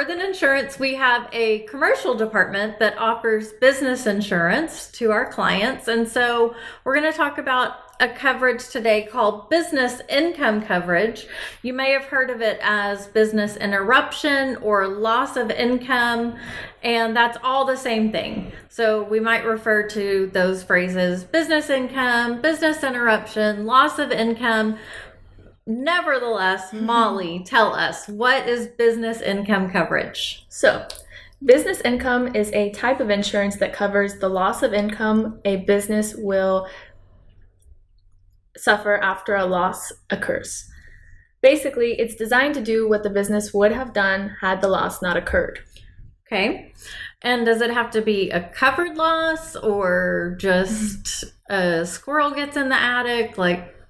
Worthen Insurance, we have a commercial department that offers business insurance to our clients. And so we're going to talk about a coverage today called business income coverage. You may have heard of it as business interruption or loss of income, and that's all the same thing. So we might refer to those phrases business income, business interruption, loss of income. Nevertheless, Molly, tell us, what is business income coverage? So, business income is a type of insurance that covers the loss of income a business will suffer after a loss occurs. Basically, it's designed to do what the business would have done had the loss not occurred. Okay. And does it have to be a covered loss or just a squirrel gets in the attic?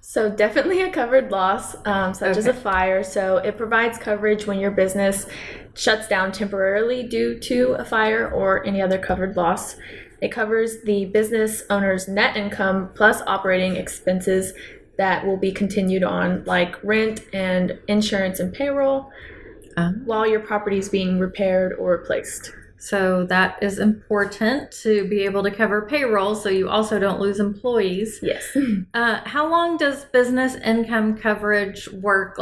So definitely a covered loss, such as a fire. So it provides coverage when your business shuts down temporarily due to a fire or any other covered loss. It covers the business owner's net income plus operating expenses that will be continued on, like rent and insurance and payroll, while your property is being repaired or replaced. So that is important to be able to cover payroll so you also don't lose employees. Yes. How long does business income coverage work?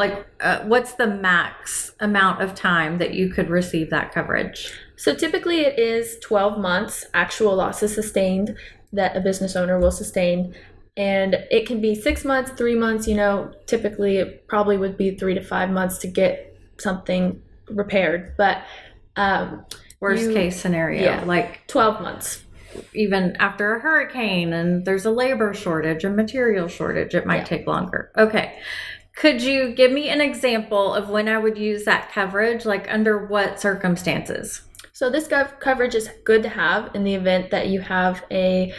What's the max amount of time that you could receive that coverage? So typically it is 12 months actual losses sustained that a business owner will sustain. And it can be 6 months, 3 months, typically it probably would be 3 to 5 months to get something repaired. But worst case scenario, like 12 months. Even after a hurricane and there's a labor shortage, a material shortage, it might take longer. Okay. Could you give me an example of when I would use that coverage, under what circumstances? So this coverage is good to have in the event that you have a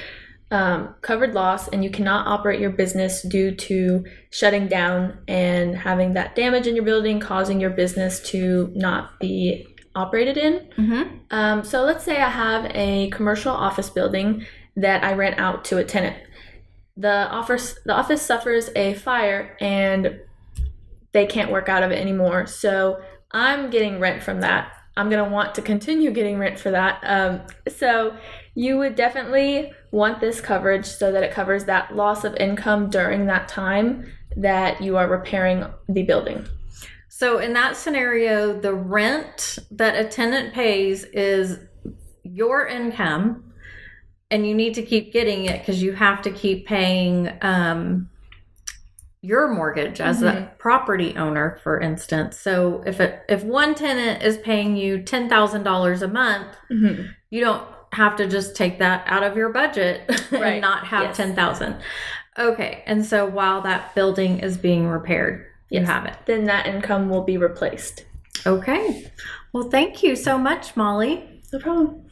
covered loss and you cannot operate your business due to shutting down and having that damage in your building causing your business to not be operated in. Mm-hmm. So let's say I have a commercial office building that I rent out to a tenant. The office suffers a fire and they can't work out of it anymore. So I'm getting rent from that. I'm going to want to continue getting rent for that. So you would definitely want this coverage so that it covers that loss of income during that time that you are repairing the building. So in that scenario, the rent that a tenant pays is your income, and you need to keep getting it because you have to keep paying your mortgage as a property owner, for instance. So if one tenant is paying you $10,000 a month, you don't have to just take that out of your budget and not have $10,000. Okay, and so while that building is being repaired, you have it. Then that income will be replaced. Okay. Well, thank you so much, Molly. No problem.